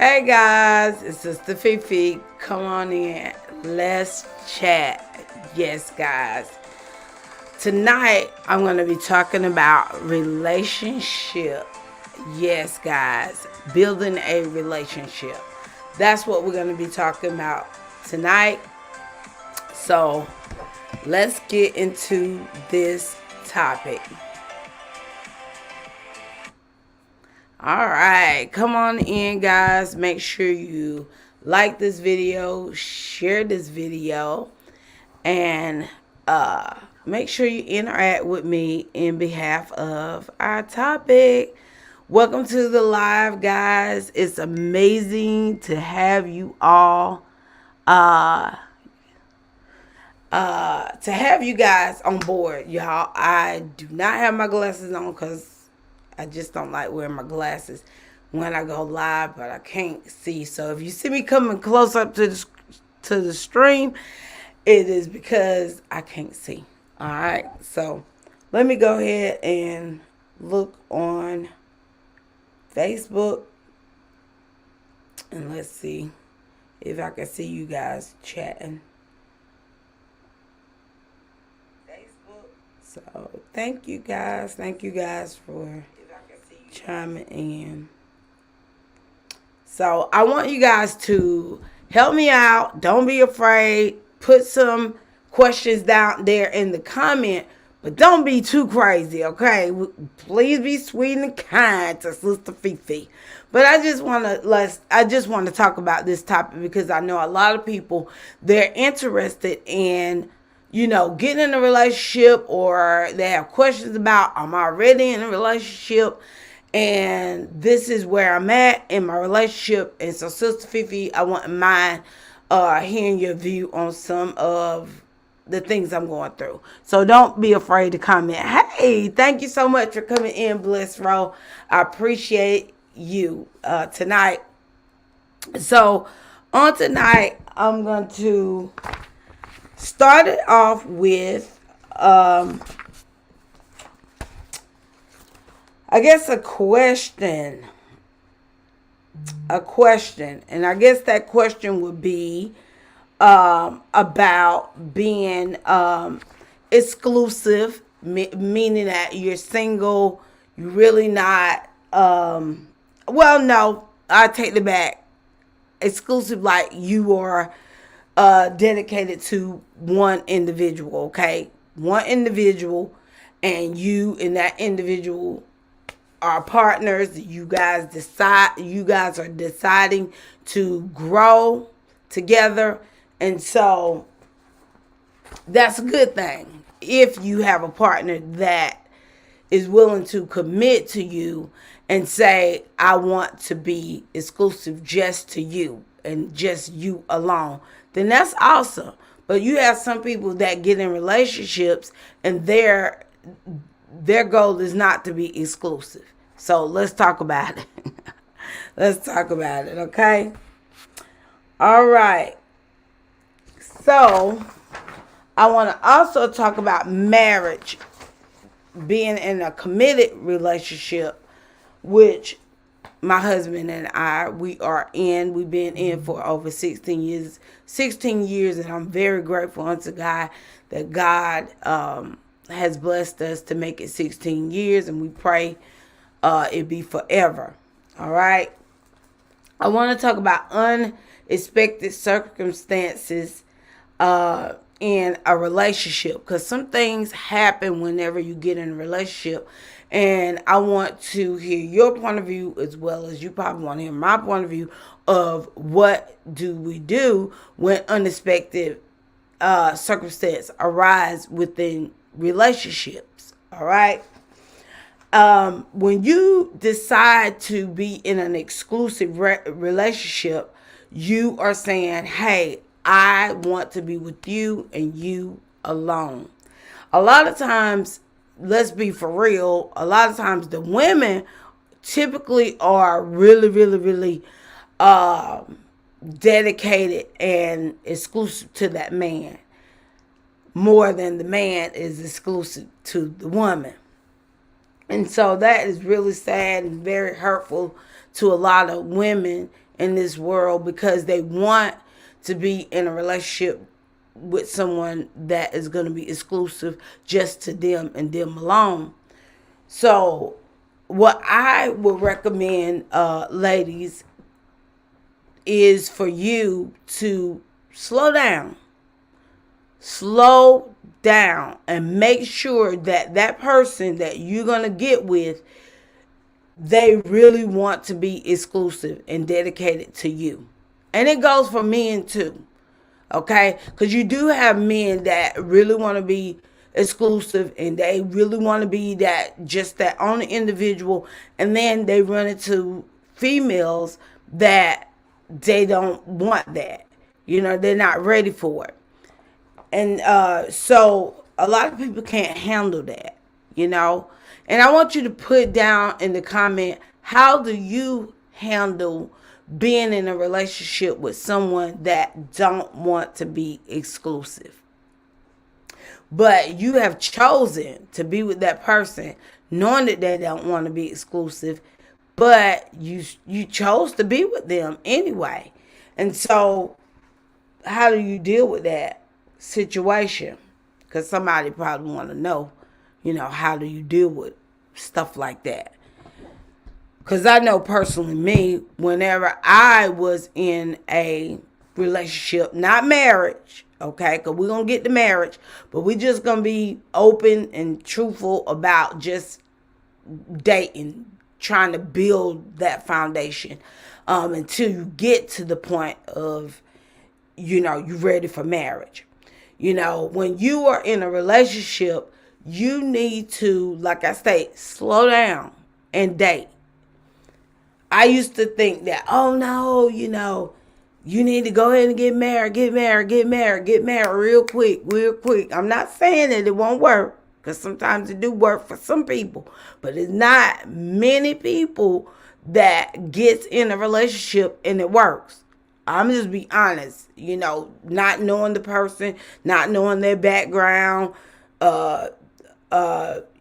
Hey guys, it's Sister Fifi. Come on in. Let's chat. Yes, guys. Tonight I'm going to be talking about relationship. Yes, guys. Building a relationship. That's what we're going to be talking about tonight. So let's get into this topic. All right, come on in, guys. Make sure you like this video, share this video, and make sure you interact with me in behalf of our topic. Welcome to the live, guys. It's amazing to have you all. To have you guys on board, y'all. I do not have my glasses on because I just don't like wearing my glasses when I go live, but I can't see. So if you see me coming close up to the stream, it is because I can't see. All right. So let me go ahead and look on Facebook and let's see if I can see you guys chatting. So thank you guys. Thank you guys for chiming in. So I want you guys to help me out. Don't be afraid. Put some questions down there in the comment, but don't be too crazy, okay? Please be sweet and kind to Sister Fifi. But I just want to talk about this topic because I know a lot of people, they're interested in getting in a relationship, or they have questions about, I'm already in a relationship and this is where I'm at in my relationship. And so, Sister Fifi, I want mine hearing your view on some of the things I'm going through. So don't be afraid to comment. Hey, thank you so much for coming in, Bliss Row. I appreciate you tonight. So on tonight, I'm going to start it off with I guess a question. And I guess that question would be about being exclusive, meaning that you're single, you're really not, well, no, I take it back. Exclusive, like you are dedicated to one individual, okay? One individual, and you and that individual are partners. You guys are deciding to grow together. And so that's a good thing if you have a partner that is willing to commit to you and say, I want to be exclusive just to you and just you alone. Then that's awesome. But you have some people that get in relationships and their goal is not to be exclusive. So let's talk about it. Let's talk about it, okay? All right. So I want to also talk about marriage, being in a committed relationship, which my husband and I, we've been in for over 16 years, and I'm very grateful unto God that God has blessed us to make it 16 years, and we pray it be forever. All right. I want to talk about unexpected circumstances in a relationship, because some things happen whenever you get in a relationship, and I want to hear your point of view as well as you probably want to hear my point of view of what do we do when unexpected circumstances arise within relationships. All right. When you decide to be in an exclusive relationship, you are saying, hey, I want to be with you and you alone. A lot of times, let's be for real, a lot of times the women typically are really, really, really dedicated and exclusive to that man more than the man is exclusive to the woman. And so that is really sad and very hurtful to a lot of women in this world because they want to be in a relationship with someone that is going to be exclusive just to them and them alone. So what I would recommend, ladies, is for you to slow down. Slow down and make sure that that person that you're going to get with, they really want to be exclusive and dedicated to you. And it goes for men too. Okay? Because you do have men that really want to be exclusive and they really want to be that only individual. And then they run into females that they don't want that. They're not ready for it. And so a lot of people can't handle that, And I want you to put down in the comment, how do you handle being in a relationship with someone that don't want to be exclusive? But you have chosen to be with that person knowing that they don't want to be exclusive, but you chose to be with them anyway. And so how do you deal with that situation? Because somebody probably want to know, how do you deal with stuff like that? Because I know personally me, whenever I was in a relationship, not marriage, okay, because we're going to get to marriage, but we just going to be open and truthful about just dating, trying to build that foundation until you get to the point of, you're ready for marriage. When you are in a relationship, you need to, like I say, slow down and date. I used to think that, oh no, you need to go ahead and get married real quick. I'm not saying that it won't work, because sometimes it do work for some people, but it's not many people that gets in a relationship and it works. I'm just be honest, not knowing the person, not knowing their background,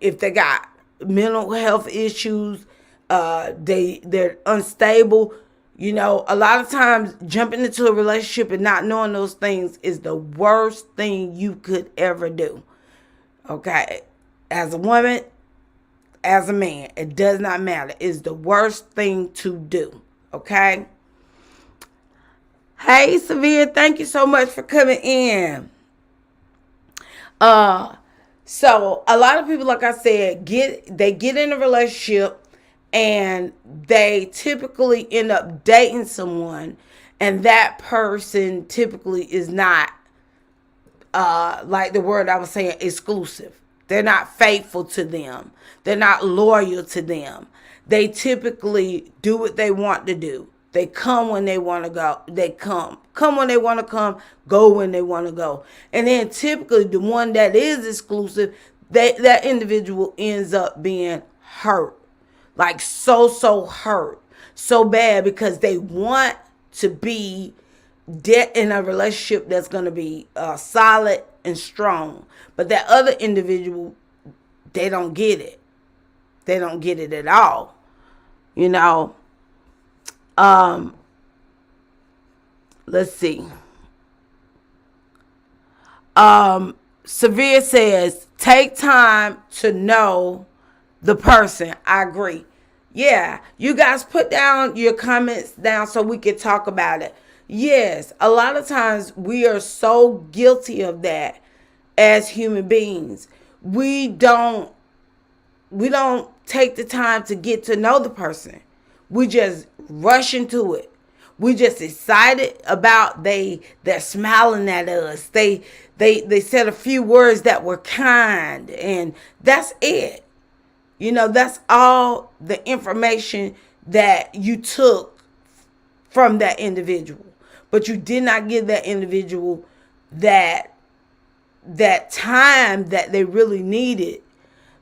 if they got mental health issues, they're unstable. A lot of times jumping into a relationship and not knowing those things is the worst thing you could ever do. Okay? As a woman, as a man, it does not matter. It's the worst thing to do. Okay? Hey, Severe, thank you so much for coming in. So a lot of people, like I said, get in a relationship and they typically end up dating someone, and that person typically is not, like the word I was saying, exclusive. They're not faithful to them. They're not loyal to them. They typically do what they want to do. They come when they want to go. They come when they want to come, go when they want to go. And then typically the one that is exclusive, that individual ends up being hurt. Like so hurt. So bad, because they want to be in a relationship that's going to be solid and strong. But that other individual, they don't get it. They don't get it at all. Let's see. Severe says, take time to know the person. I agree. Yeah, you guys put down your comments down so we can talk about it. Yes, a lot of times we are so guilty of that as human beings. We don't take the time to get to know the person. We just rush into it. We just excited about they're smiling at us. They said a few words that were kind, and that's it. That's all the information that you took from that individual. But you did not give that individual that time that they really needed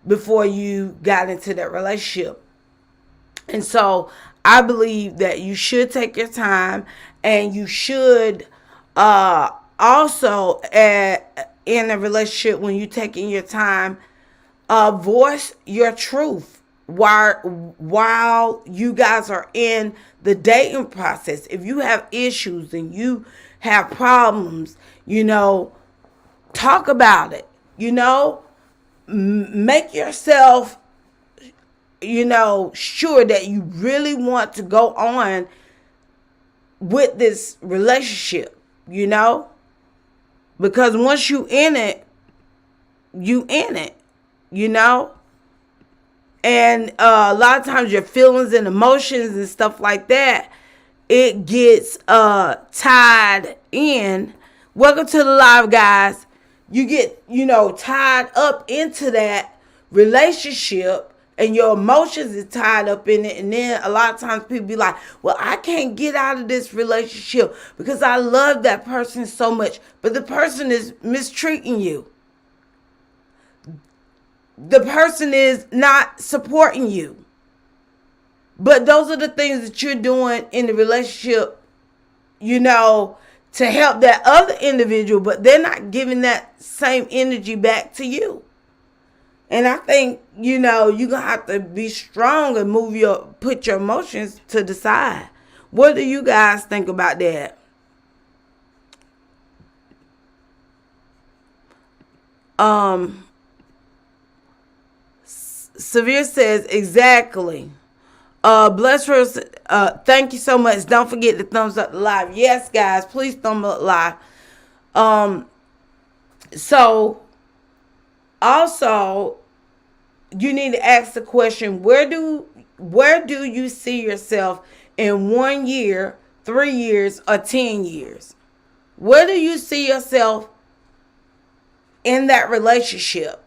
before you got into that relationship. And so I believe that you should take your time, and you should also, in a relationship, when you're taking your time, voice your truth. while you guys are in the dating process. If you have issues and you have problems, talk about it. Make yourself, sure that you really want to go on with this relationship, because once you in it, and a lot of times your feelings and emotions and stuff like that, it gets tied in. Welcome to the live, guys. You get, tied up into that relationship, and your emotions is tied up in it. And then a lot of times people be like, well, I can't get out of this relationship because I love that person so much. But the person is mistreating you. The person is not supporting you. But those are the things that you're doing in the relationship, to help that other individual, but they're not giving that same energy back to you. And I think, you're going to have to be strong and put your emotions to the side. What do you guys think about that? Severe says, exactly. Bless her. Thank you so much. Don't forget to thumbs up the live. Yes, guys, please thumb up live. So also, you need to ask the question, where do you see yourself in 1 year, 3 years, or 10 years? Where do you see yourself in that relationship?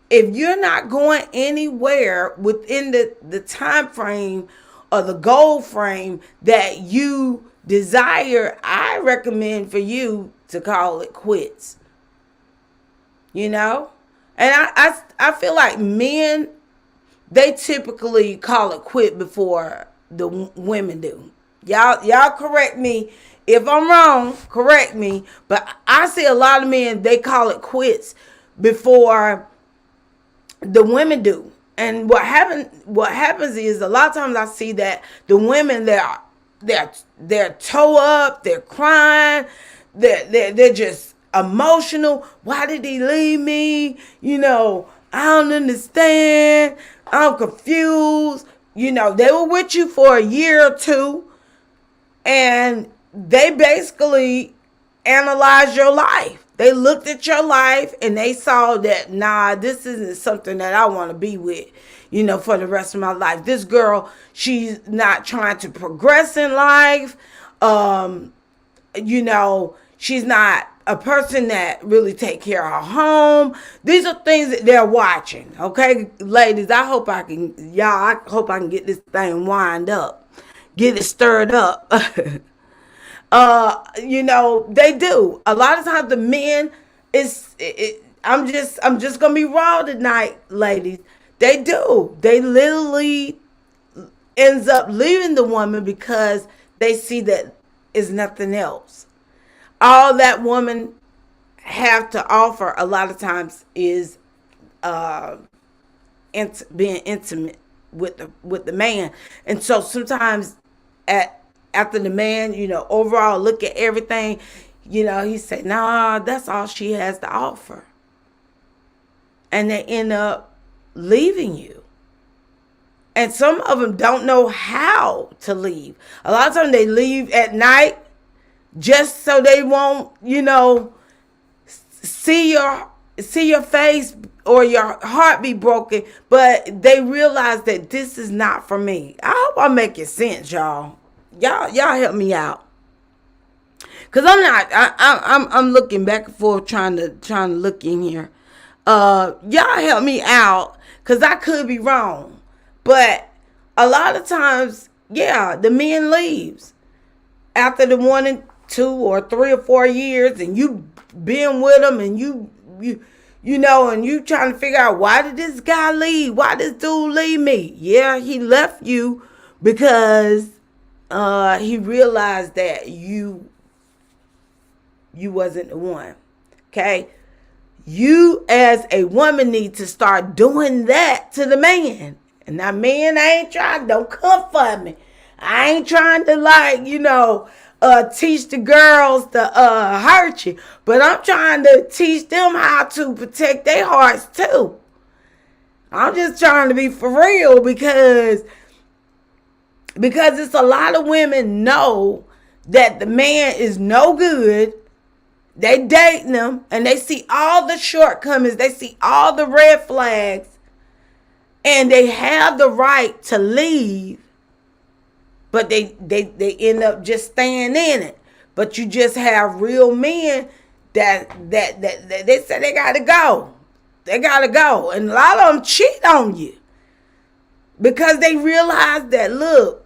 If you're not going anywhere within the time frame or the goal frame that you desire, I recommend for you to call it quits. And I feel like men, they typically call it quit before the women do. Y'all correct me if I'm wrong, correct me. But I see a lot of men, they call it quits before the women do. And what happens is, a lot of times I see that the women, they're toe up, they're crying, they're just emotional. Why did he leave me? I don't understand. I'm confused. They were with you for a year or two, and they basically analyzed your life. They looked at your life and they saw that, nah, this isn't something that I want to be with, for the rest of my life. This girl, she's not trying to progress in life. She's not a person that really take care of her home. These are things that they're watching. Okay, ladies, I hope I can get this thing wind up, get it stirred up. They do. A lot of times the men I'm just gonna be raw tonight, ladies. They do. They literally ends up leaving the woman because they see that it's nothing else. All that woman have to offer a lot of times is being intimate with the man. And so sometimes after the man, overall look at everything, he said, nah, that's all she has to offer. And they end up leaving you. And some of them don't know how to leave. A lot of times they leave at night just so they won't, see your face or your heart be broken. But they realize that this is not for me. I hope I'm making sense, y'all. Y'all help me out. Cause I'm looking back and forth trying to look in here. Y'all help me out, cause I could be wrong. But a lot of times, the man leaves after the 1 and 2 or 3 or 4 years, and you been with him, and you and you trying to figure out, why did this guy leave? Why this dude leave me? Yeah, he left you because he realized that you wasn't the one. Okay? You as a woman need to start doing that to the man. And now, men, I ain't trying, don't come for me. I ain't trying to, like, teach the girls to hurt you. But I'm trying to teach them how to protect their hearts too. I'm just trying to be for real because it's a lot of women know that the man is no good. They dating them and they see all the shortcomings. They see all the red flags. And they have the right to leave. But they end up just staying in it. But you just have real men that they say they gotta go. They gotta go. And a lot of them cheat on you. Because they realize that, look,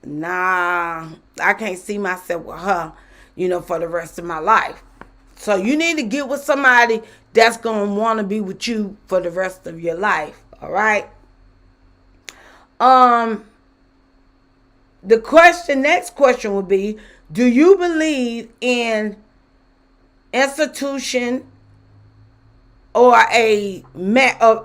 nah, I can't see myself with her, for the rest of my life. So you need to get with somebody that's going to want to be with you for the rest of your life. All right? Next question would be, do you believe in institution or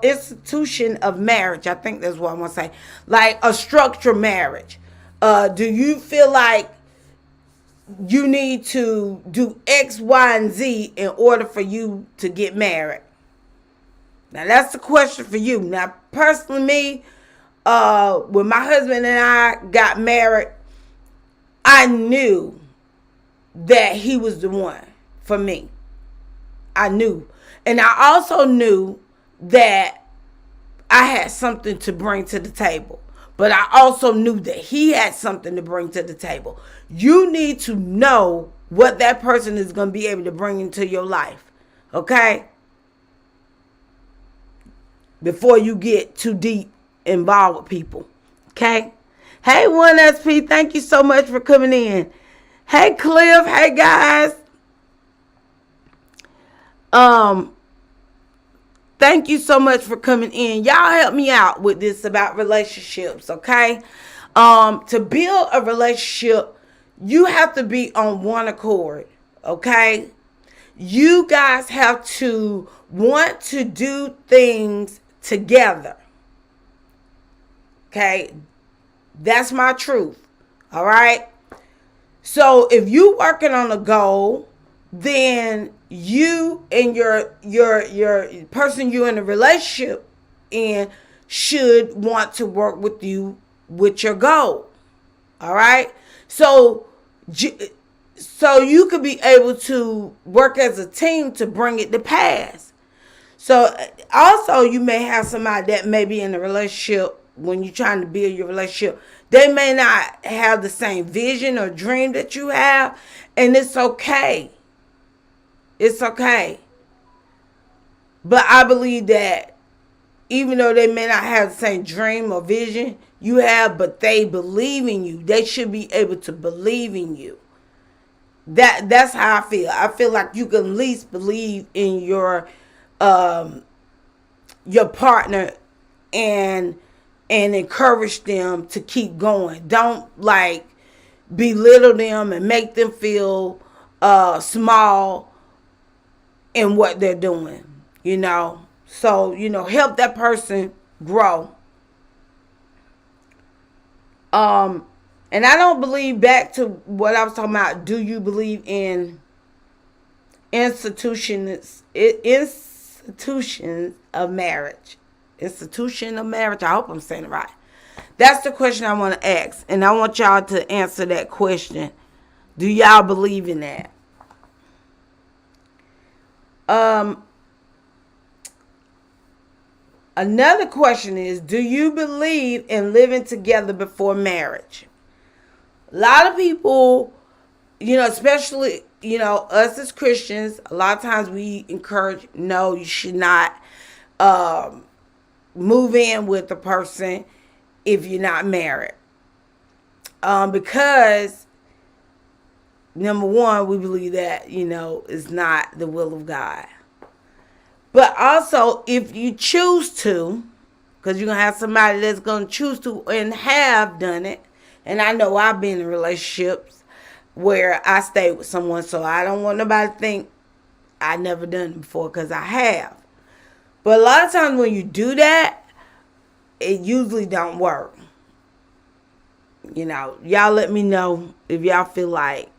institution of marriage? I think that's what I want to say. Like a structured marriage. Do you feel like you need to do X, Y, and Z in order for you to get married? Now, that's the question for you. Now, personally, me, when my husband and I got married, I knew that he was the one for me. I knew. And I also knew that I had something to bring to the table. But I also knew that he had something to bring to the table. You need to know what that person is going to be able to bring into your life. Okay? Before you get too deep involved with people. Okay? Hey, 1SP, thank you so much for coming in. Hey, Cliff. Hey, guys. Thank you so much for coming in. Y'all help me out with this about relationships, okay? To build a relationship, you have to be on one accord, okay? You guys have to want to do things together, okay? That's my truth, all right? So if you working on a goal, then you and your person you're in a relationship in should want to work with you with your goal. All right? So you could be able to work as a team to bring it to pass. So also you may have somebody that may be in a relationship when you're trying to build your relationship. They may not have the same vision or dream that you have, and it's okay. It's okay. But I believe that even though they may not have the same dream or vision you have, but they believe in you. They should be able to believe in you. That's how I feel. I feel like you can at least believe in your partner and encourage them to keep going. Don't like belittle them and make them feel small in what they're doing, So, help that person grow. And I don't believe, back to what I was talking about, do you believe in institutions of marriage? Institution of marriage. I hope I'm saying it right. That's the question I want to ask. And I want y'all to answer that question. Do y'all believe in that? Another question is, do you believe in living together before marriage? A lot of people, especially, us as Christians, a lot of times we encourage, no, you should not move in with a person if you're not married. Because, number one, we believe that, is not the will of God. But also, if you choose to, because you're going to have somebody that's going to choose to and have done it. And I know I've been in relationships where I stayed with someone, so I don't want nobody to think I never done it before, because I have. But a lot of times when you do that, it usually don't work. Y'all let me know if y'all feel like,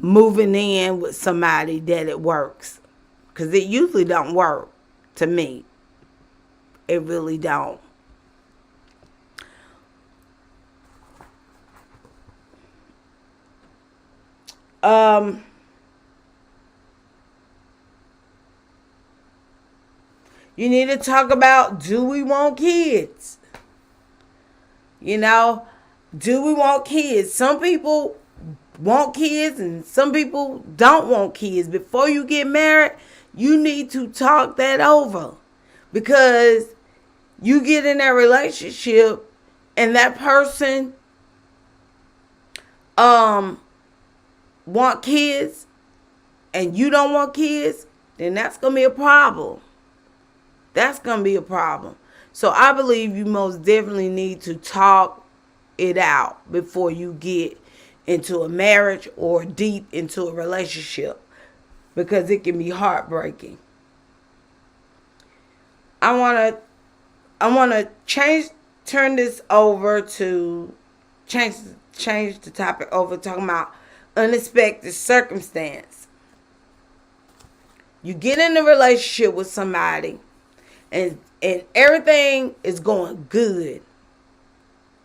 moving in with somebody that it works. Because it usually don't work to me. It really don't. You need to talk about, do we want kids? Do we want kids? Some people want kids and some people don't want kids. Before you get married, you need to talk that over. Because you get in that relationship and that person want kids and you don't want kids, then that's going to be a problem. That's going to be a problem. So I believe you most definitely need to talk it out before you get into a marriage or deep into a relationship, because it can be heartbreaking. I want to turn this over to change the topic over, talking about unexpected circumstance. You get in a relationship with somebody and everything is going good.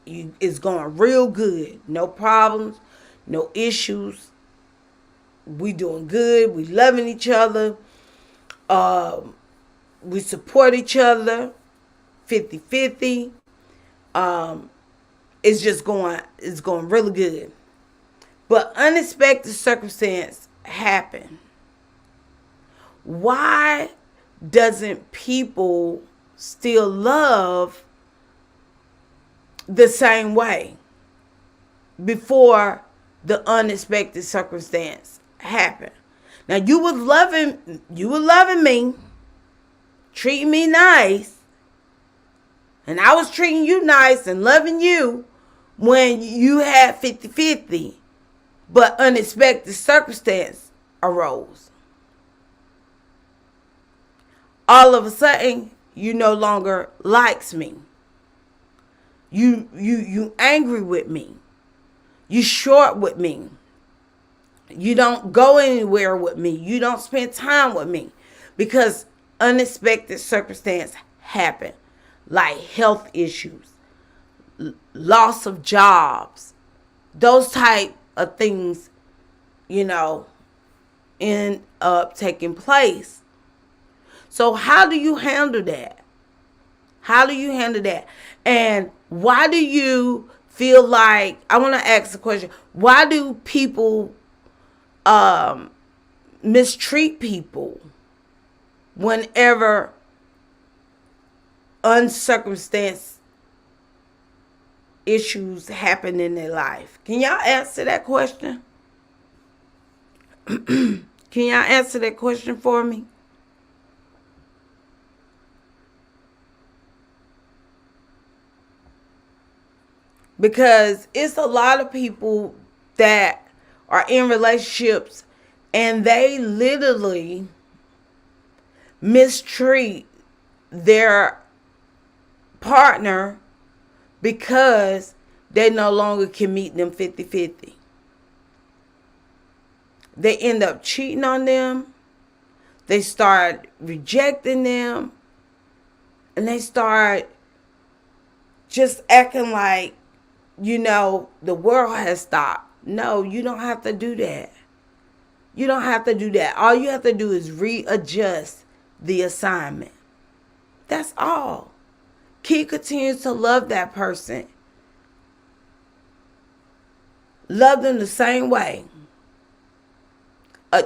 It's going real good. No problems, no issues. We doing good. We loving each other. We support each other 50-50. It's going really good. But unexpected circumstance happen. Why doesn't people still love the same way before the unexpected circumstance happened? Now you were loving me, treating me nice, and I was treating you nice and loving you when you had 50-50, but unexpected circumstance arose. All of a sudden, you no longer likes me. You angry with me. You short with me. You don't go anywhere with me. You don't spend time with me because unexpected circumstance happen, like health issues, loss of jobs, those type of things, end up taking place. So how do you handle that? How do you handle that? And why do you feel like, I want to ask the question, why do people mistreat people whenever uncircumstanced issues happen in their life? Can y'all answer that question? Can y'all answer that question for me? Because it's a lot of people that are in relationships and they literally mistreat their partner because they no longer can meet them 50-50. They end up cheating on them. They start rejecting them. And they start just acting like, the world has stopped. No, you don't have to do that. You don't have to do that. All you have to do is readjust the assignment. That's all. Keep continuing to love that person. Love them the same way.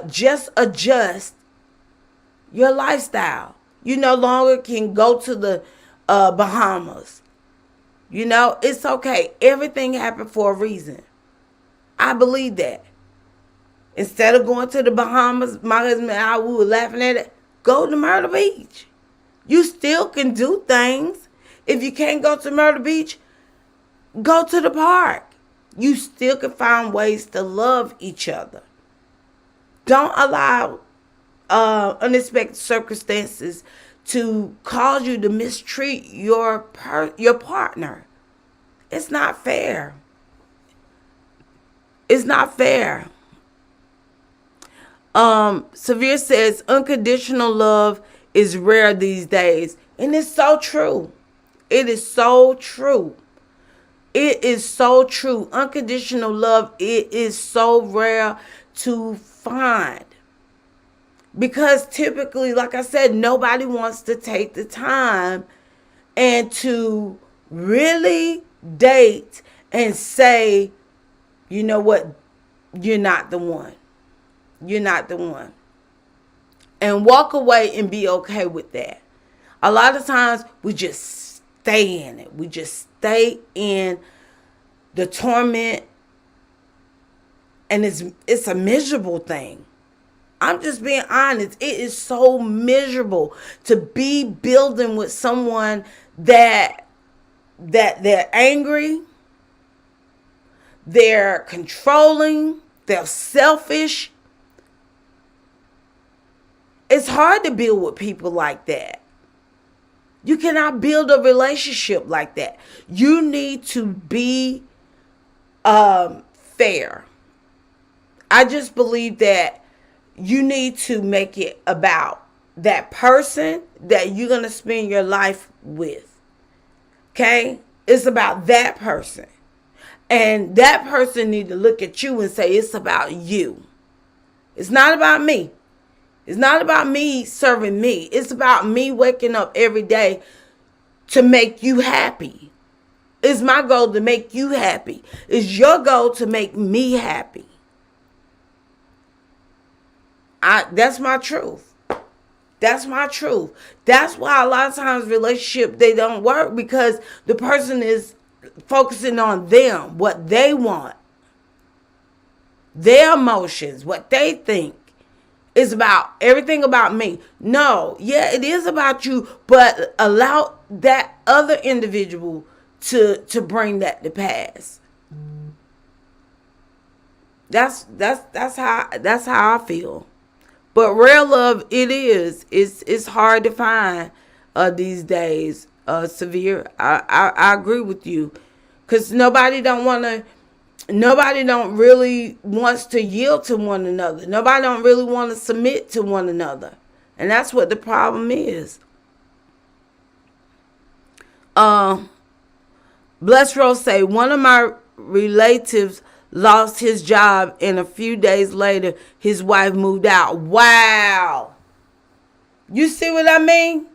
Just adjust your lifestyle. You no longer can go to the Bahamas. It's okay. Everything happened for a reason. I believe that. Instead of going to the Bahamas, my husband and I, we were laughing at it. Go to Myrtle Beach. You still can do things. If you can't go to Myrtle Beach, go to the park. You still can find ways to love each other. Don't allow unexpected circumstances to cause you to mistreat your partner. It's not fair. It's not fair. Severe says unconditional love is rare these days. And it's so true. It is so true. It is so true. Unconditional love, it is so rare to find. Because typically, like I said, nobody wants to take the time and to really date and say, you know what, you're not the one. You're not the one. And walk away and be okay with that. A lot of times we just stay in it. We just stay in the torment. And it's a miserable thing. I'm just being honest. It is so miserable to be building with someone that they're angry, they're controlling, they're selfish. It's hard to build with people like that. You cannot build a relationship like that. You need to be fair. I just believe that you need to make it about that person that you're going to spend your life with. Okay? It's about that person. And that person need to look at you and say, it's about you. It's not about me. It's not about me serving me. It's about me waking up every day to make you happy. It's my goal to make you happy. It's your goal to make me happy. That's my truth. That's my truth. That's why a lot of times relationships, they don't work, because the person is focusing on them, what they want, their emotions, what they think. Is about everything about me. No, yeah, it is about you, but allow that other individual to bring that to pass. That's how I feel. But real love, it's hard to find these days. Severe, I agree with you, because nobody don't really wants to yield to one another. Nobody don't really want to submit to one another. And that's what the problem is. Bless Rose say, one of my relatives lost his job, and a few days later, his wife moved out. Wow. You see what I mean?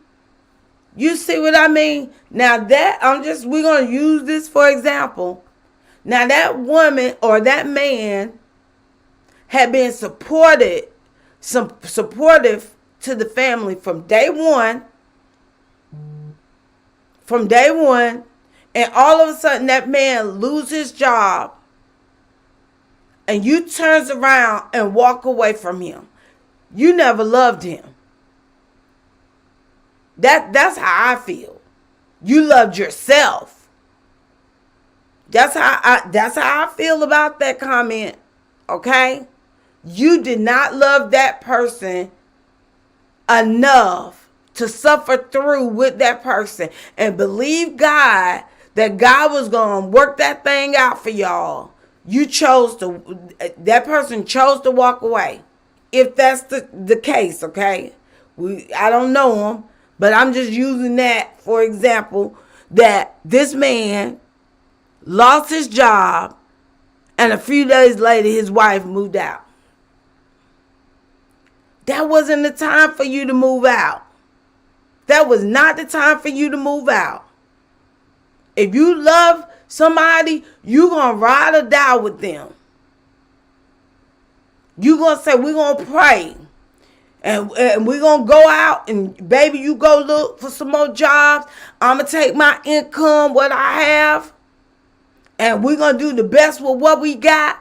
You see what I mean? Now that, we're going to use this for example. Now that woman or that man had been supportive to the family from day one. And all of a sudden that man loses his job, and you turns around and walk away from him. You never loved him. That's how I feel. You loved yourself. That's how I feel about that comment. Okay? You did not love that person enough to suffer through with that person and believe God that God was going to work that thing out for y'all. That person chose to walk away. If that's the case, okay? I don't know him, but I'm just using that for example, that this man lost his job, and a few days later his wife moved out. That wasn't the time for you to move out. That was not the time for you to move out. If you love somebody, you're going to ride or die with them. You're going to say, we're going to pray. And we're going to go out, and baby, you go look for some more jobs. I'm going to take my income, what I have, and we're going to do the best with what we got.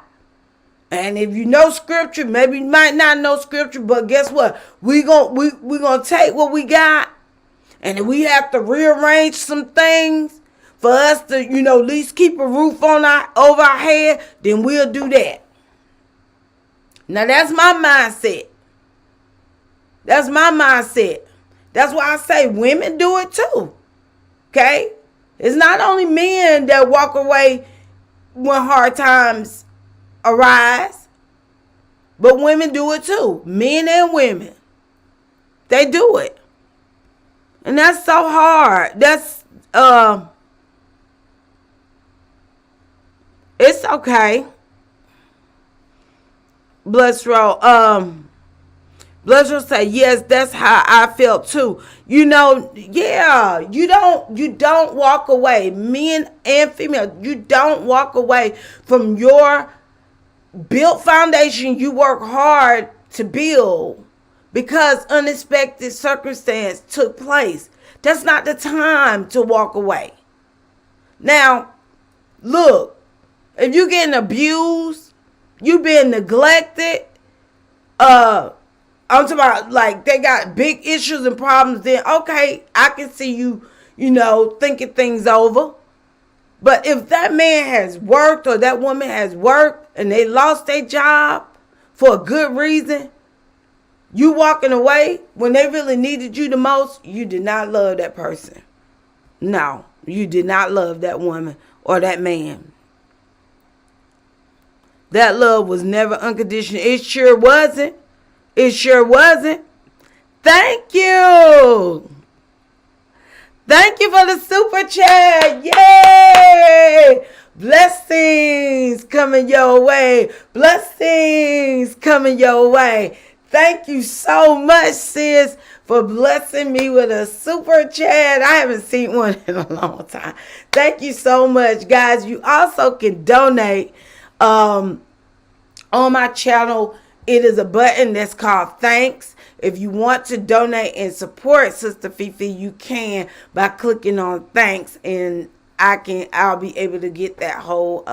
And if you know scripture, maybe you might not know scripture, but guess what? We're gonna take what we got, and if we have to rearrange some things for us to, at least keep a roof over our head, then we'll do that. Now that's my mindset. That's my mindset. That's why I say women do it too. Okay? It's not only men that walk away when hard times arise, but women do it too. Men and women. They do it. And that's so hard. That's it's okay. Bloodstro say, yes, that's how I felt too. Yeah, you don't walk away, men and female. You don't walk away from your built foundation you work hard to build because unexpected circumstance took place. That's not the time to walk away. Now, look, if you're getting abused, you being neglected, I'm talking about like they got big issues and problems, then okay, I can see you, thinking things over. But if that man has worked or that woman has worked and they lost their job for a good reason, you walking away when they really needed you the most, you did not love that person. No, you did not love that woman or that man. That love was never unconditional. It sure wasn't. It sure wasn't. Thank you. Thank you for the super chat. Yay! Blessings coming your way. Blessings coming your way. Thank you so much, sis, for blessing me with a super chat. I haven't seen one in a long time. Thank you so much, guys. You also can donate on my channel. It is a button that's called Thanks. If you want to donate and support Sister Fifi, you can by clicking on Thanks, and I'll be able to get that whole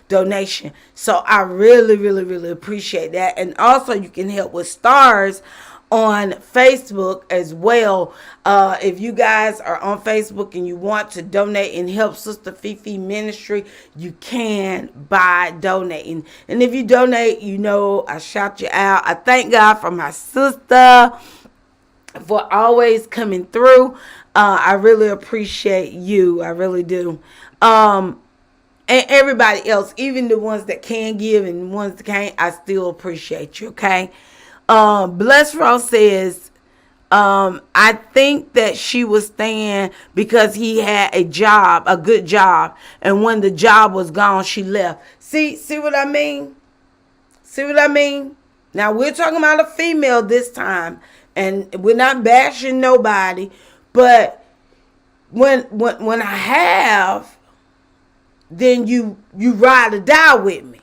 donation. So I really, really, really appreciate that. And also you can help with stars on Facebook as well. If you guys are on Facebook and you want to donate and help Sister Fifi ministry, you can by donating. And if you donate, I shout you out. I thank God for my sister for always coming through. I really appreciate you. I really do. And everybody else, even the ones that can give and the ones that can't, I still appreciate you, okay? Bless Rose says, I think that she was staying because he had a good job. And when the job was gone, she left. See what I mean? See what I mean? Now, we're talking about a female this time. And we're not bashing nobody. But when I have, then you ride or die with me.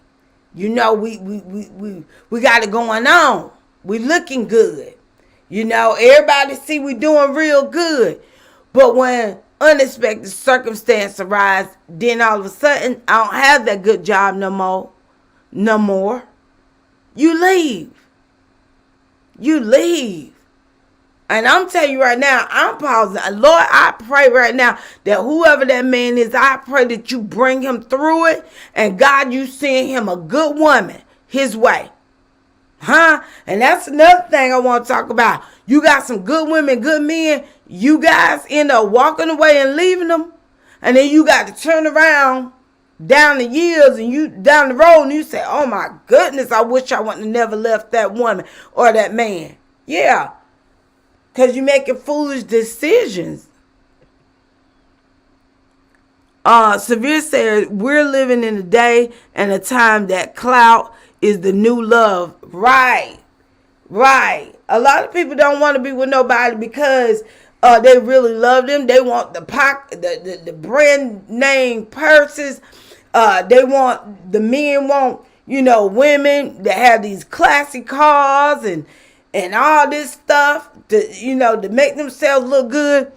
We got it going on. We looking good. Everybody see we doing real good. But when unexpected circumstance arise, then all of a sudden I don't have that good job no more. You leave. And I'm telling you right now, I'm pausing. Lord, I pray right now that whoever that man is, I pray that you bring him through it. And God, you send him a good woman his way. And that's another thing I want to talk about. You got some good women, good men. You guys end up walking away and leaving them. And then you got to turn around down the years and you down the road and you say, oh my goodness, I wish I wouldn't have never left that woman or that man. Yeah. Because you're making foolish decisions. Severe says, we're living in a day and a time that clout is the new love. Right. A lot of people don't want to be with nobody because they really love them. They want the brand name purses. The men want, women that have these classy cars and all this stuff to make themselves look good.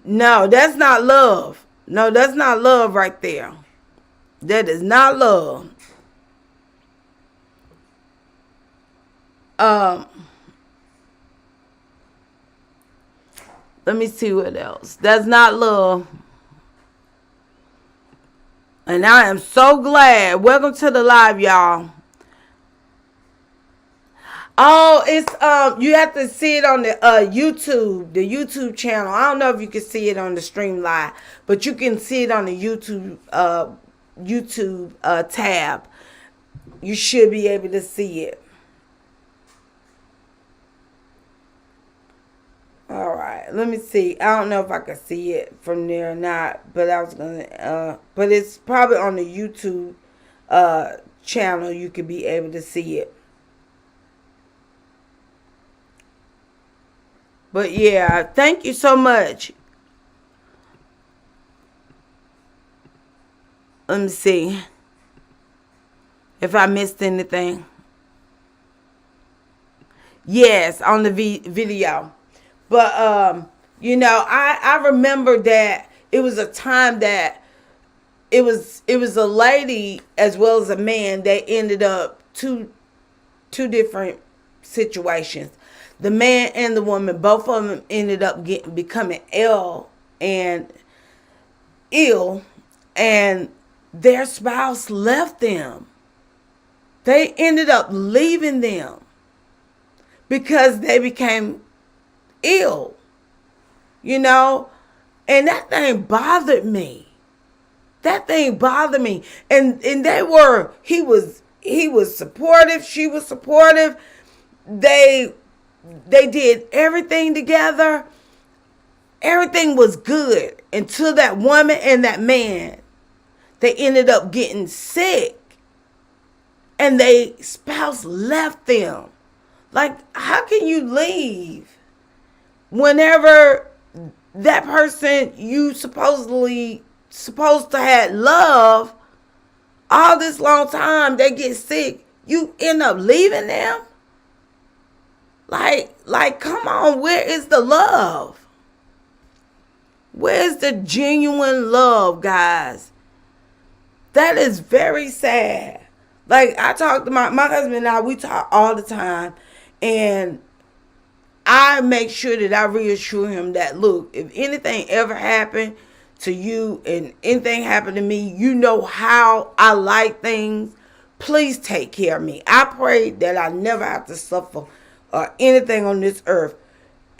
No, that's not love. No, that's not love right there. That is not love. Let me see what else. That's not love. And I am so glad. Welcome to the live, y'all. Oh, it's you have to see it on the YouTube channel. I don't know if you can see it on the stream live, but you can see it on the YouTube tab. You should be able to see it. All right, let me see. I don't know if I can see it from there or not, but I was gonna. But it's probably on the YouTube channel. You could be able to see it. But yeah, thank you so much. Let me see if I missed anything. Yes, on the video. But I remember that it was a time that it was a lady as well as a man that ended up two different situations. The man and the woman, both of them ended up becoming ill, and their spouse left them. They ended up leaving them because they became ill, and that thing bothered me. And he was supportive, she was supportive. They did everything together. Everything was good until that woman and that man, they ended up getting sick, and their spouse left them. Like, how can you leave whenever that person you supposed to have love all this long time, they get sick, you end up leaving them? Like, come on, where is the love? Where's the genuine love, guys? That is very sad. Like, I talk to my husband and I, we talk all the time, and I make sure that I reassure him that, look, if anything ever happened to you and anything happened to me, you know how I like things. Please take care of me. I pray that I never have to suffer or anything on this earth.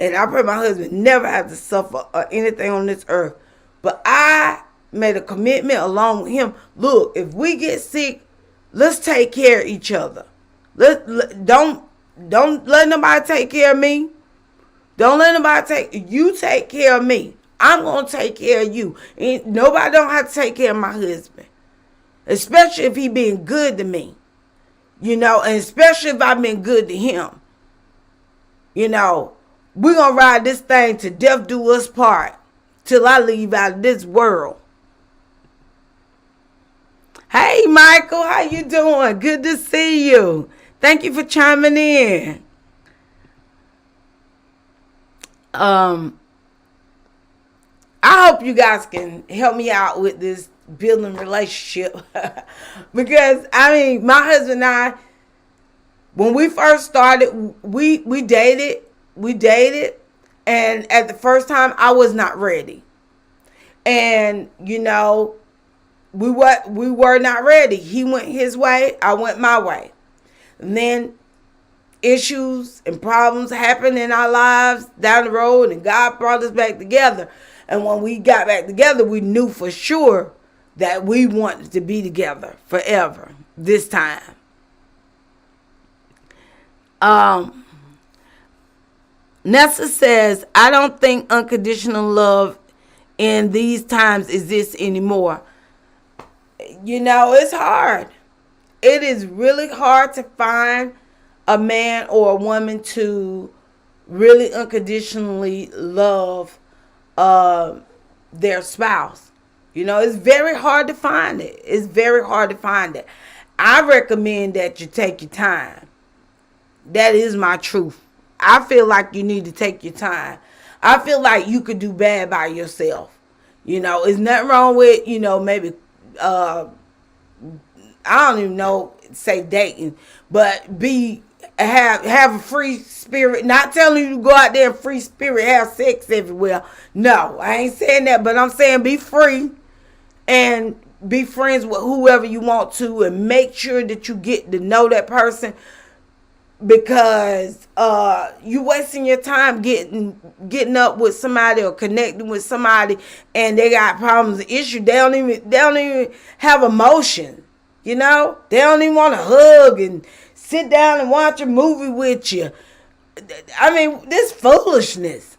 And I pray my husband never have to suffer or anything on this earth. But I made a commitment along with him. Look, if we get sick, let's take care of each other. Don't let nobody take care of me. Don't let nobody you take care of me. I'm gonna take care of you. And nobody don't have to take care of my husband, especially if he been good to me, and especially if I've been good to him. We're gonna ride this thing to death do us part, till I leave out of this world. Hey, Michael, how you doing? Good to see you. Thank you for chiming in. I hope you guys can help me out with this building relationship. Because, my husband and I, when we first started, we dated. And at the first time, I was not ready. And, we were not ready. He went his way, I went my way. And then issues and problems happened in our lives down the road, and God brought us back together. And when we got back together, we knew for sure that we wanted to be together forever this time. Nessa says, I don't think unconditional love in these times exists anymore. It's hard. It is really hard to find a man or a woman to really unconditionally love their spouse. It's very hard to find it. I recommend that you take your time. That is my truth. I feel like you need to take your time. I feel like you could do bad by yourself. There's nothing wrong with, maybe, I don't even know, say dating, but have a free spirit. Not telling you to go out there and free spirit, have sex everywhere. No, I ain't saying that, but I'm saying be free and be friends with whoever you want to, and make sure that you get to know that person. because you wasting your time getting up with somebody or connecting with somebody, and they got problems and issues. They don't even have emotion. They don't even want to hug and sit down and watch a movie with you. I mean, this foolishness.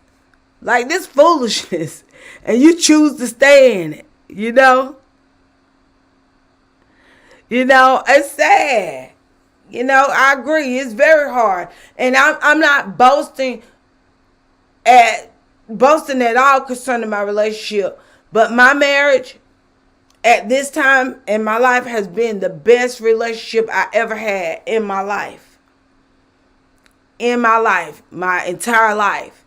Like, this foolishness. And you choose to stay in it. It's sad. I agree. It's very hard. And I'm not boasting at all concerning my relationship. But my marriage at this time in my life has been the best relationship I ever had in my life. My entire life.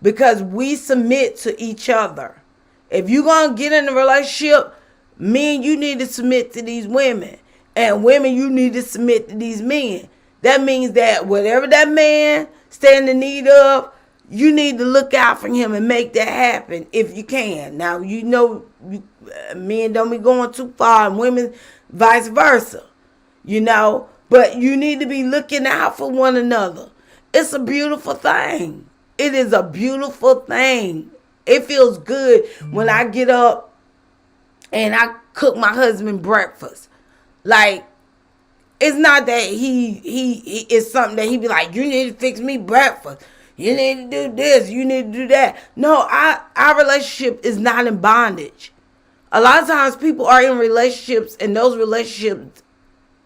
Because we submit to each other. If you're going to get in a relationship, men, you need to submit to these women. And women, you need to submit to these men. That means that whatever that man stand in need of, you need to look out for him and make that happen if you can. Now, men don't be going too far, and women vice versa. But you need to be looking out for one another. It's a beautiful thing. It is a beautiful thing. It feels good when I get up and I cook my husband breakfast. Like, it's not that he is something that he be like, you need to fix me breakfast. You need to do this. You need to do that. No, our relationship is not in bondage. A lot of times people are in relationships, and those relationships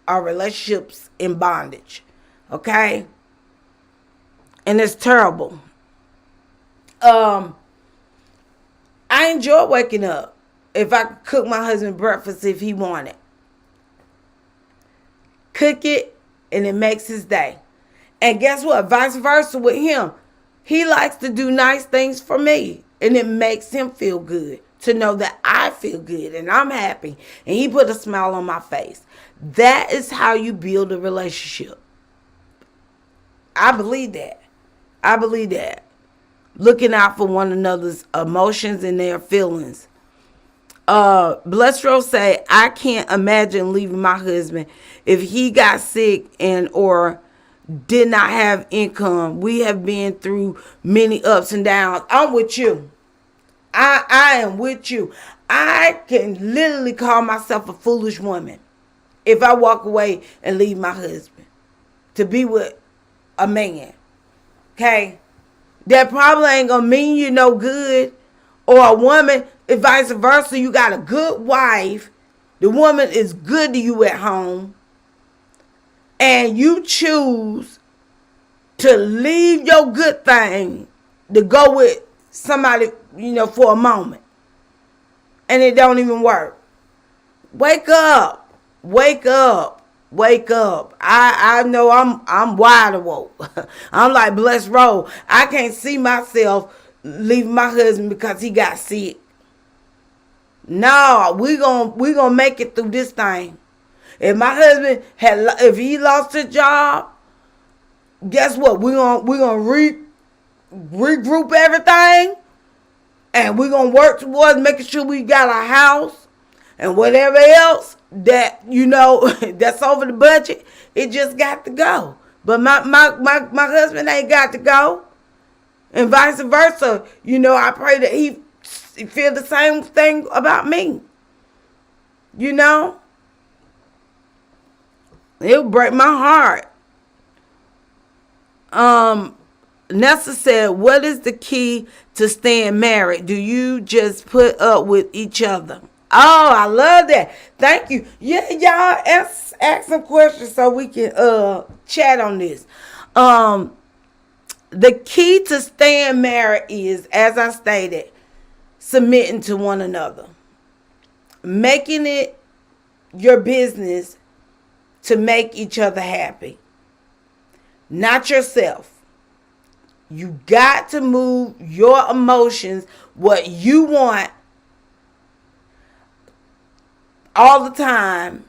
are relationships in bondage. Okay? And it's terrible. I enjoy waking up if I could cook my husband breakfast if he wanted. Cook it, and it makes his day. And guess what? Vice versa with him. He likes to do nice things for me, and it makes him feel good to know that I feel good and I'm happy, and he put a smile on my face. That is how you build a relationship. I believe that. Looking out for one another's emotions and their feelings. Blessed Rose say, I can't imagine leaving my husband if he got sick and or did not have income. We have been through many ups and downs. I'm with you. I am with you. I can literally call myself a foolish woman if I walk away and leave my husband to be with a man. Okay? That probably ain't gonna mean you no good. Or a woman, if vice versa, you got a good wife. The woman is good to you at home. And you choose to leave your good thing to go with somebody, for a moment. And it don't even work. Wake up. I know I'm wide awoke. I'm like Blessed Rose. I can't see myself leaving my husband because he got sick. No, we gonna make it through this thing. If my husband if he lost his job, guess what? We're gonna regroup everything, and we're gonna work towards making sure we got a house and whatever else that that's over the budget. It just got to go. But my husband ain't got to go, and vice versa. I pray that he feel the same thing about me. It would break my heart. Nessa said, what is the key to staying married? Do you just put up with each other? Oh, I love that. Thank you. Yeah, y'all ask some questions so we can chat on this. The key to staying married is, as I stated, submitting to one another. Making it your business to make each other happy. Not yourself. You got to move your emotions, what you want, all the time,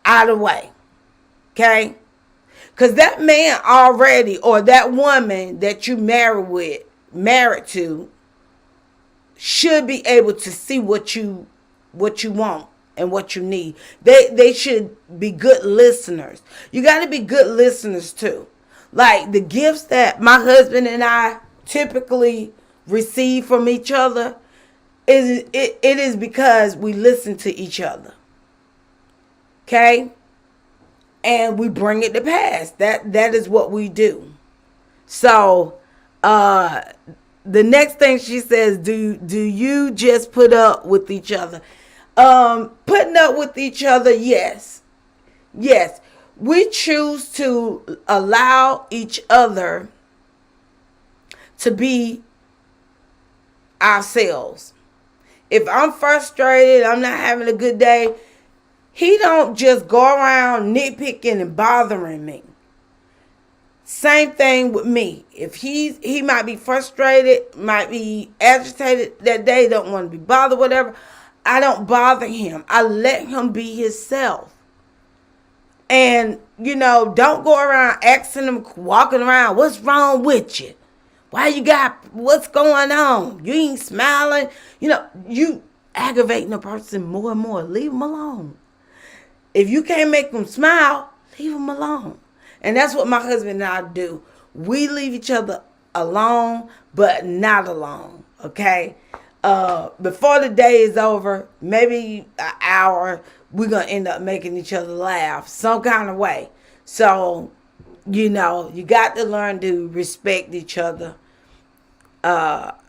out of the way. Okay? Because that man already, or that woman that you married to, should be able to see what you want and what you need. They should be good listeners. You got to be good listeners too. Like the gifts that my husband and I typically receive from each other it is because we listen to each other. Okay? And we bring it to pass. That is what we do. So, the next thing she says, do you just put up with each other? Putting up with each other, yes. Yes. We choose to allow each other to be ourselves. If I'm frustrated, I'm not having a good day, he don't just go around nitpicking and bothering me. Same thing with me. If he might be frustrated, might be agitated that day, don't want to be bothered, whatever, I don't bother him. I let him be himself. And, don't go around asking him, walking around, what's wrong with you? What's going on? You ain't smiling. You aggravating a person more and more. Leave them alone. If you can't make them smile, leave them alone. And that's what my husband and I do. We leave each other alone, but not alone. Okay? Before the day is over, maybe an hour, we're going to end up making each other laugh some kind of way. So, you got to learn to respect each other,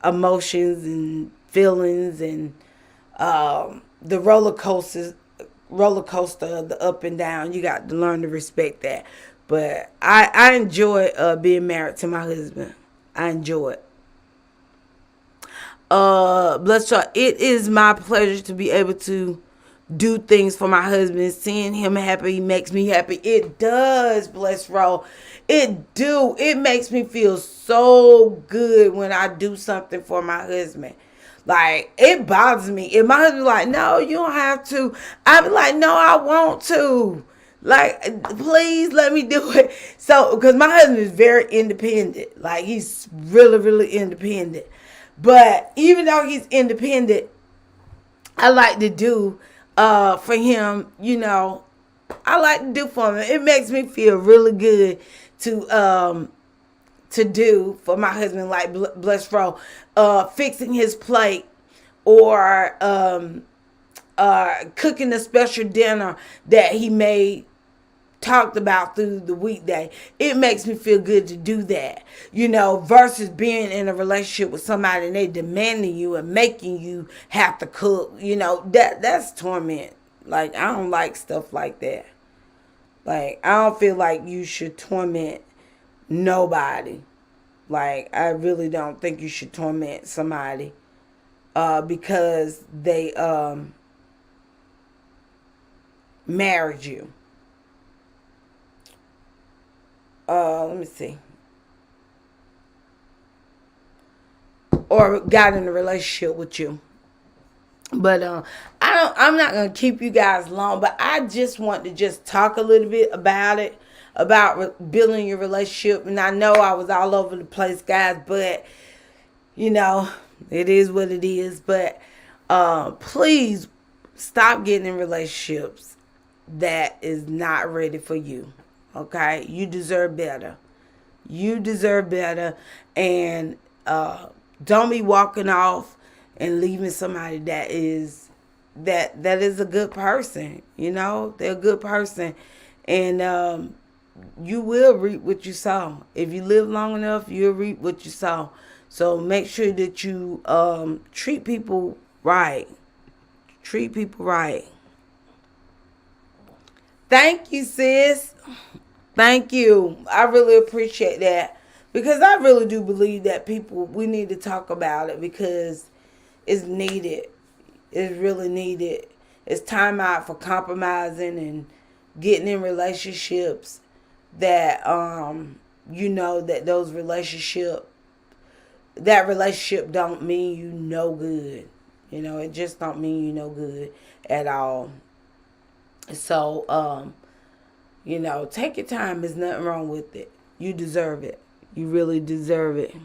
emotions and feelings and the roller coaster of the up and down. You got to learn to respect that. But I enjoy being married to my husband. I enjoy it. Bless y'all. It is my pleasure to be able to do things for my husband. Seeing him happy makes me happy. It does, bless Ro. It makes me feel so good when I do something for my husband. Like, it bothers me. If my husband's like, no, you don't have to, I be like, no, I want to. Like, please let me do it. So, because my husband is very independent. Like, he's really, really independent. But even though he's independent, I like to do for him, I like to do for him. It makes me feel really good to do for my husband, like bless Ro, fixing his plate or cooking a special dinner that he made, talked about through the weekday. It makes me feel good to do that, versus being in a relationship with somebody and they demanding you and making you have to cook. That's torment. Like, I don't like stuff like that. Like, I don't feel like you should torment nobody. Like, I really don't think you should torment somebody because they married you. Let me see. Or got in a relationship with you. But I'm not gonna keep you guys long, but I just want to just talk a little bit about it, about building your relationship. And I know I was all over the place, guys, but it is what it is. But please stop getting in relationships that is not ready for you. Okay, you deserve better. You deserve better, and don't be walking off and leaving somebody that is a good person. They're a good person, and you will reap what you sow. If you live long enough, you'll reap what you sow. So make sure that you treat people right. Treat people right. Thank you, sis. Thank you. I really appreciate that, because I really do believe that we need to talk about it because it's needed. It's really needed. It's time out for compromising and getting in relationships that that relationship don't mean you no good. It just don't mean you no good at all. So take your time. There's nothing wrong with it. You deserve it. You really deserve it.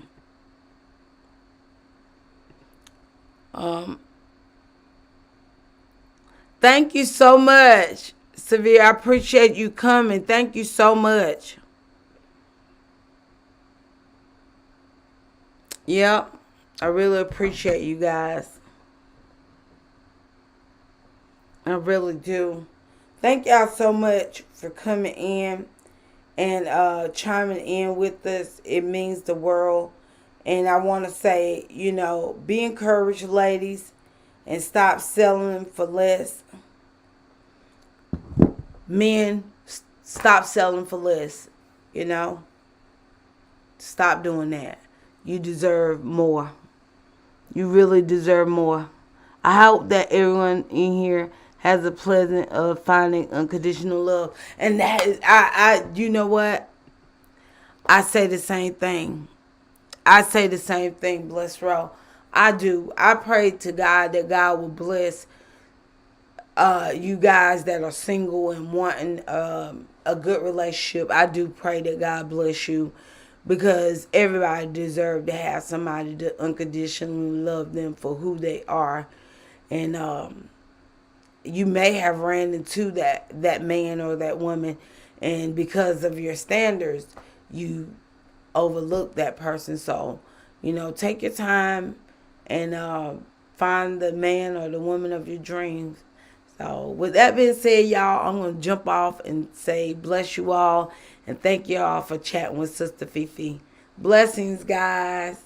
Thank you so much, Severe. I appreciate you coming. Thank you so much. Yep. I really appreciate you guys. I really do. Thank y'all so much for coming in and chiming in with us. It means the world. And I want to say, be encouraged, ladies, and stop settling for less. Men, stop settling for less. You know, stop doing that. You deserve more. You really deserve more. I hope that everyone in here has a pleasant of finding unconditional love. And that is, you know what? I say the same thing. I say the same thing, Bless Row. I do. I pray to God that God will bless you guys that are single and wanting a good relationship. I do pray that God bless you because everybody deserves to have somebody to unconditionally love them for who they are. And you may have ran into that man or that woman, and because of your standards, you overlook that person. So, take your time and find the man or the woman of your dreams. So, with that being said, y'all, I'm going to jump off and say bless you all and thank you all for chatting with Sister Fifi. Blessings, guys.